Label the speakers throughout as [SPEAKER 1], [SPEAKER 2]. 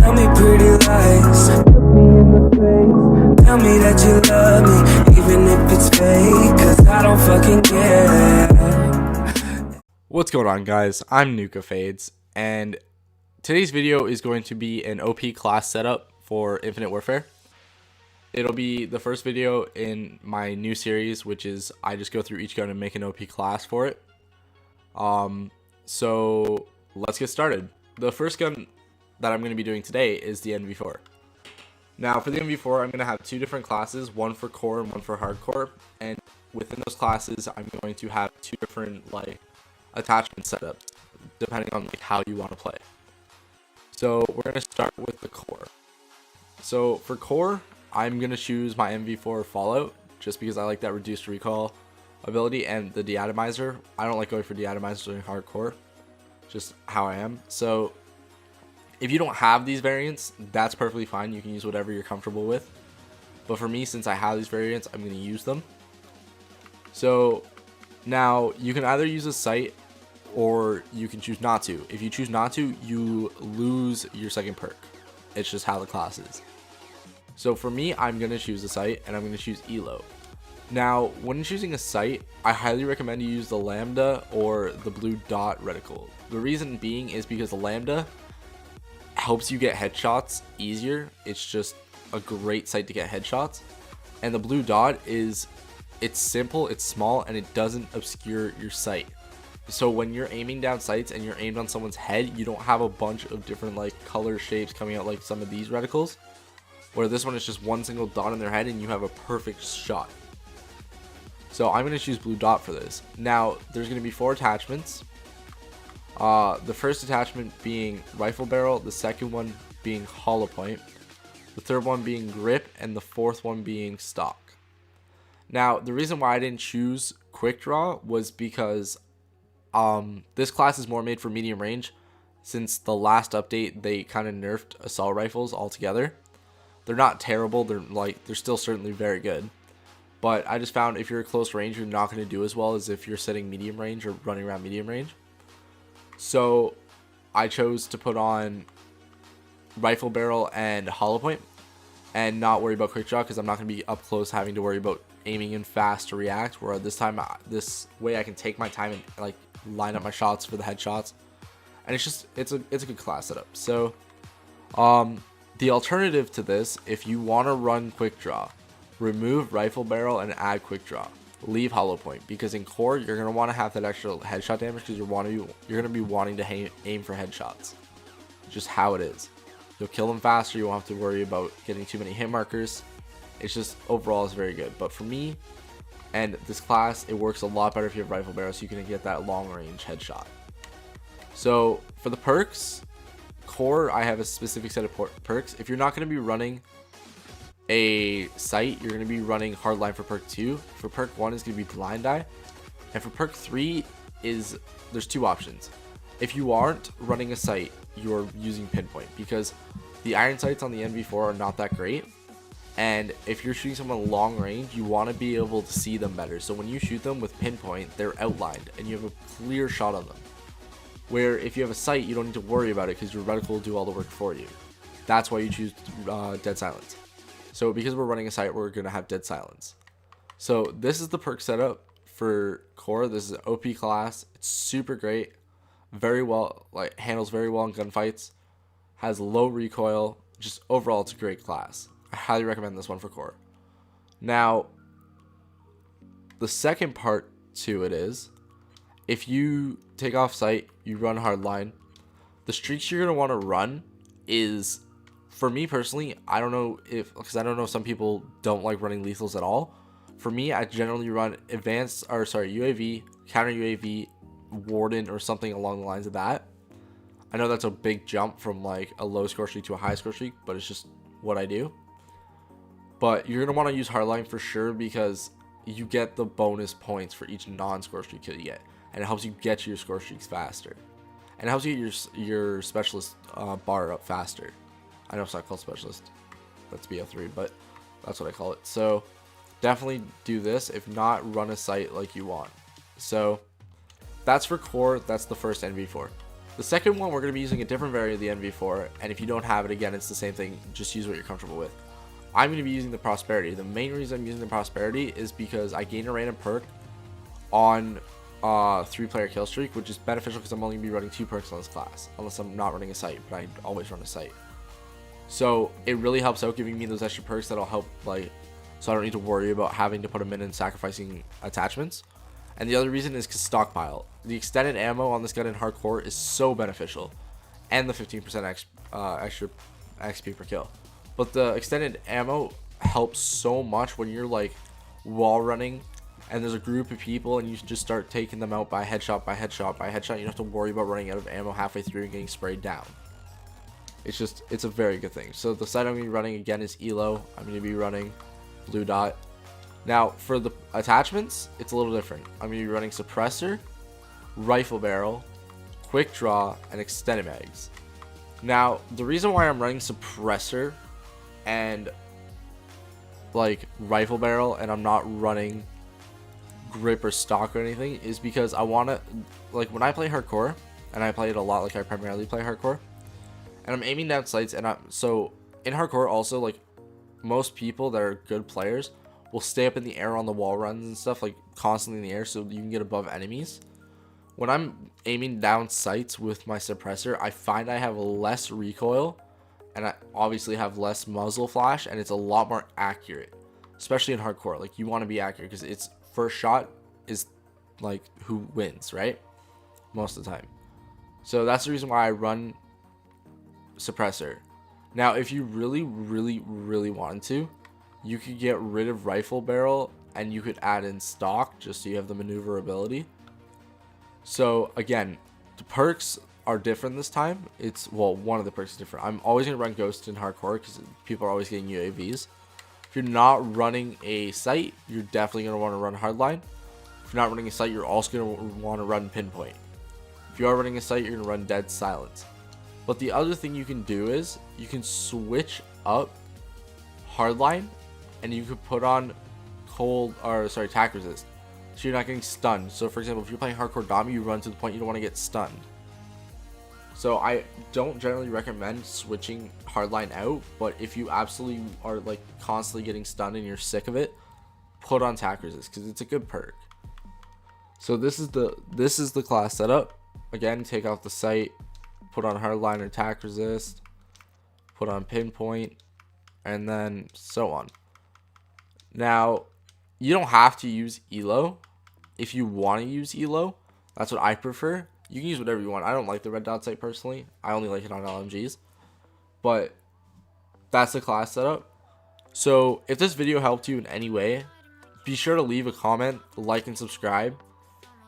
[SPEAKER 1] Tell me pretty lies, look me in the face. Tell me that you love me, even if it's fake, cause I don't fucking care.
[SPEAKER 2] What's going on, guys? I'm Nuka Fades, and today's video is going to be an OP class setup for Infinite Warfare. It'll be the first video in my new series, which is I just go through each gun and make an OP class for it. So let's get started. The first gun that I'm going to be doing today is the NV4. Now for the NV4, I'm going to have two different classes, one for core and one for hardcore, and within those classes I'm going to have two different attachment setups depending on how you want to play. So we're going to start with the core. So for core, I'm going to choose my NV4 Fallout just because I like that reduced recoil ability and the deatomizer. I don't like going for deatomizers during hardcore, just how I am. So if you don't have these variants, that's perfectly fine. You can use whatever you're comfortable with. But for me, since I have these variants, I'm going to use them. So now you can either use a sight or you can choose not to. If you choose not to, you lose your second perk. It's just how the class is. So for me, I'm going to choose a sight and I'm going to choose Elo. Now, when choosing a sight, I highly recommend you use the Lambda or the blue dot reticle. The reason being is because the Lambda helps you get headshots easier. It's just a great sight to get headshots. And the blue dot it's simple, it's small, and it doesn't obscure your sight. So when you're aiming down sights and you're aimed on someone's head, you don't have a bunch of different color shapes coming out like some of these reticles, where this one is just one single dot in their head and you have a perfect shot. So I'm going to choose blue dot for this. Now there's going to be 4 attachments. The first attachment being rifle barrel, the second one being hollow point, the third one being grip, and the fourth one being stock. Now the reason why I didn't choose quick draw was because this class is more made for medium range. Since the last update, they kind of nerfed assault rifles altogether. They're not terrible, they're still certainly very good. But I just found if you're at close range, you're not going to do as well as if you're sitting medium range or running around medium range. So I chose to put on rifle barrel and hollow point and not worry about quick draw because I'm not going to be up close having to worry about aiming in fast to react, where this way I can take my time and line up my shots for the headshots. And it's a good class setup. So the alternative to this, if you want to run quick draw, remove rifle barrel and add quick draw. Leave hollow point, because in core you're going to want to have that extra headshot damage because you're going to be wanting to aim for headshots. Just how it is. You'll kill them faster. You won't have to worry about getting too many hit markers. It's just overall it's very good. But for me and this class, it works a lot better if you have rifle barrel, so you can get that long range headshot. So for the perks, core, I have a specific set of perks. If you're not going to be running a sight, you're going to be running hardline for perk 2. For perk 1 is going to be blind eye, and for perk 3 there's 2 options. If you aren't running a sight, you're using pinpoint, because the iron sights on the NV4 are not that great, and if you're shooting someone long range, you want to be able to see them better. So when you shoot them with pinpoint, they're outlined and you have a clear shot on them, where if you have a sight, you don't need to worry about it because your reticle will do all the work for you. That's why you choose dead silence. So because we're running a sight, we're going to have dead silence. So this is the perk setup for core. This is an OP class. It's super great. Very well, handles very well in gunfights. Has low recoil. Just overall, it's a great class. I highly recommend this one for core. Now, the second part to it is, if you take off sight, you run hardline, the streaks you're going to want to run is, for me personally, I don't know because I don't know, some people don't like running lethals at all. For me, I generally run UAV, counter UAV, warden, or something along the lines of that. I know that's a big jump from a low score streak to a high score streak, but it's just what I do. But you're going to want to use hardline for sure, because you get the bonus points for each non-score streak kill you get, and it helps you get your score streaks faster, and it helps you get your specialist bar up faster. I know it's not called specialist, that's BO3, but that's what I call it. So definitely do this. If not, run a sight like you want. So that's for core. That's the first NV4. The second one, we're going to be using a different variant of the NV4, and if you don't have it, again, it's the same thing. Just use what you're comfortable with. I'm going to be using the Prosperity. The main reason I'm using the Prosperity is because I gain a random perk on 3-player kill streak, which is beneficial because I'm only going to be running 2 perks on this class, unless I'm not running a site, but I always run a site. So it really helps out giving me those extra perks that'll help, like, so I don't need to worry about having to put them in and sacrificing attachments. And the other reason is because stockpile. The extended ammo on this gun in hardcore is so beneficial, and the 15% extra XP per kill. But the extended ammo helps so much when you're like wall running and there's a group of people and you just start taking them out by headshot by headshot by headshot. You don't have to worry about running out of ammo halfway through and getting sprayed down. It's a very good thing. So the site I'm going to be running again is ELO. I'm going to be running Blue Dot. Now for the attachments, it's a little different. I'm going to be running Suppressor, Rifle Barrel, Quick Draw, and Extended Mags. Now the reason why I'm running Suppressor and like Rifle Barrel and I'm not running Grip or Stock or anything is because I want to, like, when I play hardcore, and I play it a lot, like I primarily play hardcore, and I'm aiming down sights, and so in hardcore also, like, most people that are good players will stay up in the air on the wall runs and stuff, like constantly in the air so you can get above enemies. When I'm aiming down sights with my suppressor, I find I have less recoil and I obviously have less muzzle flash, and it's a lot more accurate, especially in hardcore. Like, you want to be accurate because it's first shot is like who wins, right? Most of the time. So that's the reason why I run suppressor. Now if you really wanted to, you could get rid of Rifle Barrel and you could add in Stock just so you have the maneuverability. So again, the perks are different this time. It's, well, one of the perks is different. I'm always going to run Ghost in hardcore because people are always getting UAVs. If you're not running a site, you're definitely going to want to run Hardline. If you're not running a site, you're also going to want to run Pinpoint. If you are running a site, you're going to run Dead Silence. But the other thing you can do is you can switch up Hardline and you could put on Tac Resist, so you're not getting stunned. So for example, if you're playing hardcore Dom, you run to the point you don't want to get stunned. So I don't generally recommend switching Hardline out, but if you absolutely are like constantly getting stunned and you're sick of it, put on Tac Resist because it's a good perk. So this is the class setup. Again, take off the sight, put on Hardline or Tac Resist, put on Pinpoint, and then so on. Now, you don't have to use ELO. If you want to use ELO, that's what I prefer. You can use whatever you want. I don't like the red dot sight personally. I only like it on LMGs. But that's the class setup. So if this video helped you in any way, be sure to leave a comment, like, and subscribe.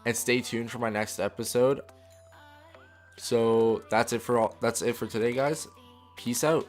[SPEAKER 2] And stay tuned for my next episode. So that's it for today, guys. Peace out.